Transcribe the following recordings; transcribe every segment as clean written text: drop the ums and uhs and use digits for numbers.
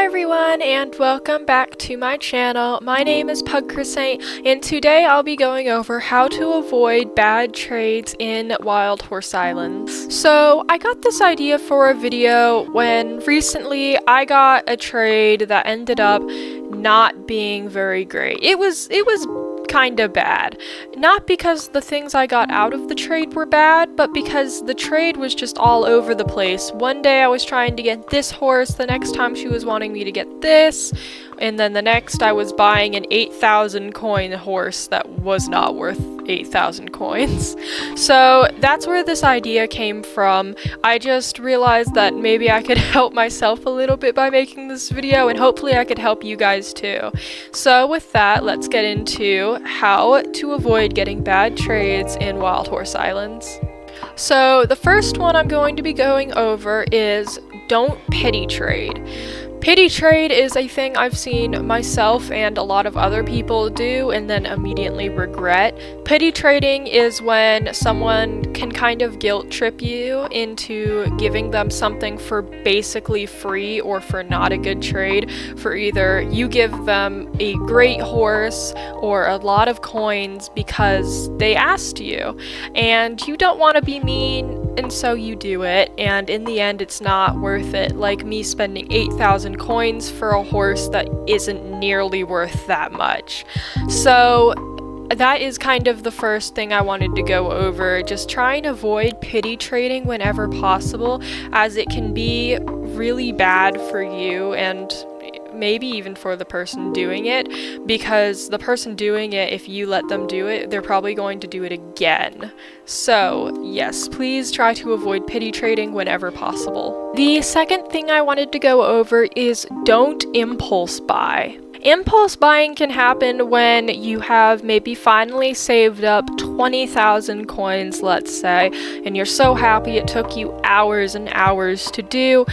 everyone, and welcome back to my channel. My name is Pug Crescent, and today I'll be going over how to avoid bad trades in Wild Horse Islands. So I got this idea for a video when recently I got a trade that ended up not being very great. It was kind of bad. Not because the things I got out of the trade were bad, but because the trade was just all over the place. One day I was trying to get this horse, the next time she was wanting me to get this, and then the next I was buying an 8,000 coin horse that was not worth 8,000 coins. So that's where this idea came from. I just realized that maybe I could help myself a little bit by making this video, and hopefully I could help you guys too. So with that, let's get into how to avoid getting bad trades in Wild Horse Islands. So the first one I'm going to be going over is don't pity trade. Pity trade is a thing I've seen myself and a lot of other people do and then immediately regret. Pity trading is when someone can kind of guilt trip you into giving them something for basically free or for not a good trade. For either you give them a great horse or a lot of coins because they asked you, and you don't want to be mean, and so you do it, and in the end it's not worth it. Like me spending 8,000 coins for a horse that isn't nearly worth that much. So that is kind of the first thing I wanted to go over. Just try and avoid pity trading whenever possible, as it can be really bad for you and maybe even for the person doing it, because the person doing it, if you let them do it, they're probably going to do it again. So yes, please try to avoid pity trading whenever possible. The second thing I wanted to go over is don't impulse buy. Impulse buying can happen when you have maybe finally saved up 20,000 coins, let's say, and you're so happy it took you hours and hours to do,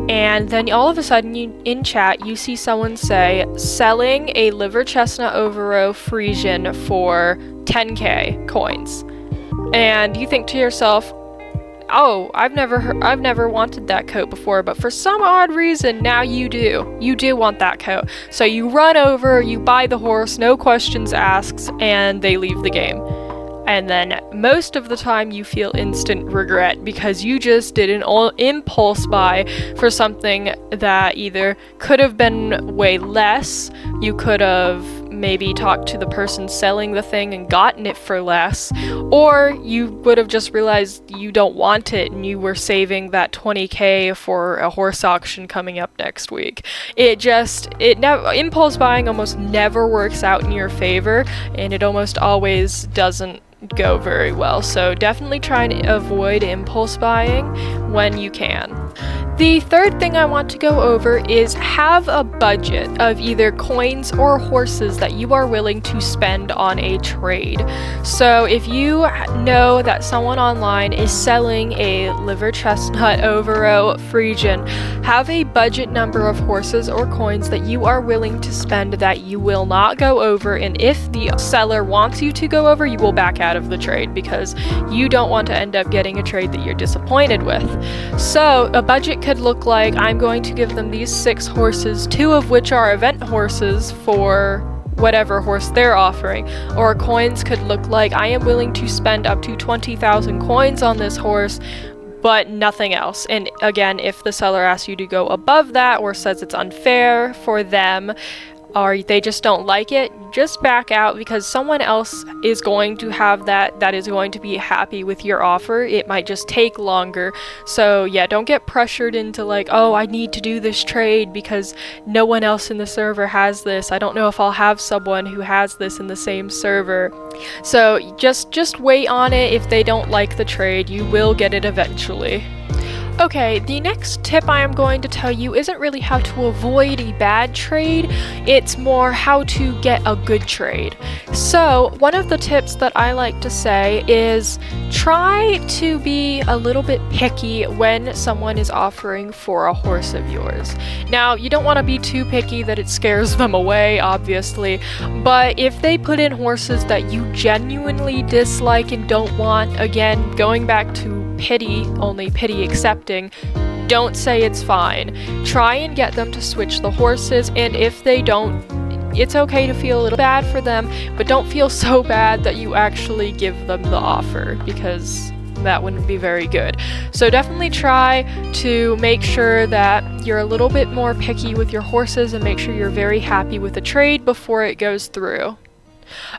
and then all of a sudden in chat you see someone say selling a liver chestnut overo Frisian for 10k coins, and you think to yourself, oh, I've never wanted that coat before, but for some odd reason now you do want that coat. So you run over, you buy the horse, no questions asked, and they leave the game. And then most of the time you feel instant regret because you just did an impulse buy for something that either could have been way less, you could have maybe talked to the person selling the thing and gotten it for less, or you would have just realized you don't want it and you were saving that 20k for a horse auction coming up next week. Impulse buying almost never works out in your favor, and it almost always doesn't go very well. So definitely try and avoid impulse buying when you can. The third thing I want to go over is have a budget of either coins or horses that you are willing to spend on a trade. So if you know that someone online is selling a liver chestnut overo Frisian, have a budget number of horses or coins that you are willing to spend that you will not go over, and if the seller wants you to go over, you will back out of the trade because you don't want to end up getting a trade that you're disappointed with. So a budget could look like, I'm going to give them these 6 horses, 2 of which are event horses for whatever horse they're offering. Or coins could look like, I am willing to spend up to 20,000 coins on this horse, but nothing else. And again, if the seller asks you to go above that or says it's unfair for them, or they just don't like it, just back out, because someone else is going to have that is going to be happy with your offer. It might just take longer. So yeah, don't get pressured into like, oh, I need to do this trade because no one else in the server has this. I don't know if I'll have someone who has this in the same server. So just wait on it. If they don't like the trade, you will get it eventually. Okay, the next tip I am going to tell you isn't really how to avoid a bad trade, it's more how to get a good trade. So one of the tips that I like to say is try to be a little bit picky when someone is offering for a horse of yours. Now, you don't want to be too picky that it scares them away, obviously, but if they put in horses that you genuinely dislike and don't want, again, going back to pity, only pity accepting, don't say it's fine. Try and get them to switch the horses, and if they don't, it's okay to feel a little bad for them, but don't feel so bad that you actually give them the offer, because that wouldn't be very good. So definitely try to make sure that you're a little bit more picky with your horses and make sure you're very happy with the trade before it goes through.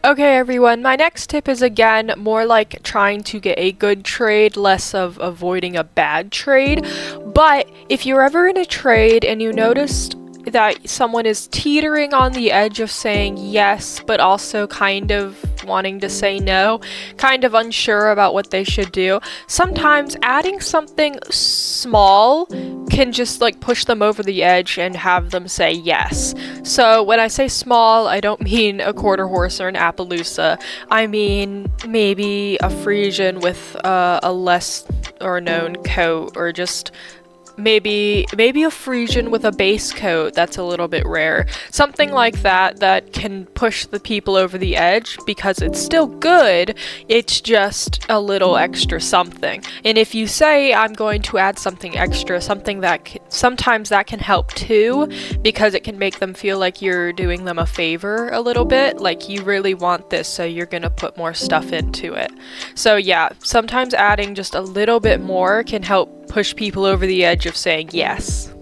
Okay everyone, my next tip is again more like trying to get a good trade, less of avoiding a bad trade. But if you're ever in a trade and you noticed that someone is teetering on the edge of saying yes, but also kind of wanting to say no, kind of unsure about what they should do, sometimes adding something small can just like push them over the edge and have them say yes. So when I say small, I don't mean a quarter horse or an Appaloosa. I mean maybe a Frisian with a less or known coat, or just maybe a Frisian with a base coat that's a little bit rare. Something like that that can push the people over the edge, because it's still good, it's just a little extra something. And if you say, I'm going to add something extra, something that sometimes that can help too, because it can make them feel like you're doing them a favor a little bit, like you really want this, so you're gonna put more stuff into it. So yeah, sometimes adding just a little bit more can help push people over the edge of saying yes.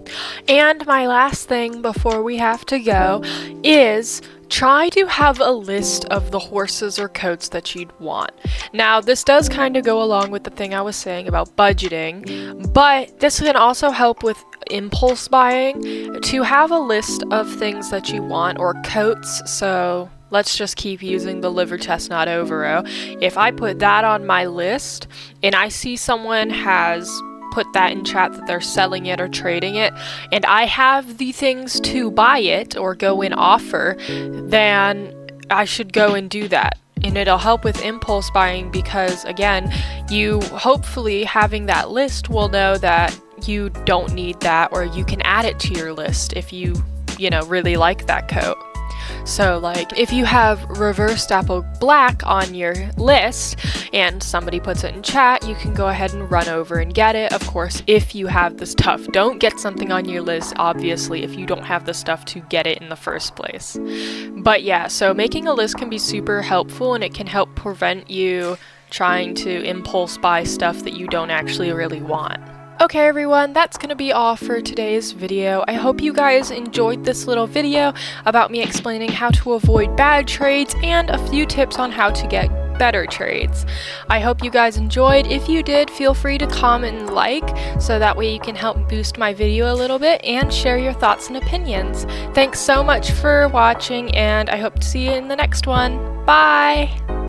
And my last thing before we have to go is try to have a list of the horses or coats that you'd want. Now, this does kind of go along with the thing I was saying about budgeting, but this can also help with impulse buying, to have a list of things that you want, or coats. So let's just keep using the liver chestnut overo. If I put that on my list and I see someone has put that in chat that they're selling it or trading it, and I have the things to buy it or go in offer, then I should go and do that. And it'll help with impulse buying, because again, you hopefully having that list will know that you don't need that, or you can add it to your list if you really like that coat. So like if you have reversed apple black on your list and somebody puts it in chat, you can go ahead and run over and get it. Of course, if you have the stuff. Don't get something on your list, obviously, if you don't have the stuff to get it in the first place. But yeah, so making a list can be super helpful, and it can help prevent you trying to impulse buy stuff that you don't actually really want. Okay everyone, that's gonna be all for today's video. I hope you guys enjoyed this little video about me explaining how to avoid bad trades and a few tips on how to get better trades. I hope you guys enjoyed. If you did, feel free to comment and like, so that way you can help boost my video a little bit, and share your thoughts and opinions. Thanks so much for watching, and I hope to see you in the next one. Bye!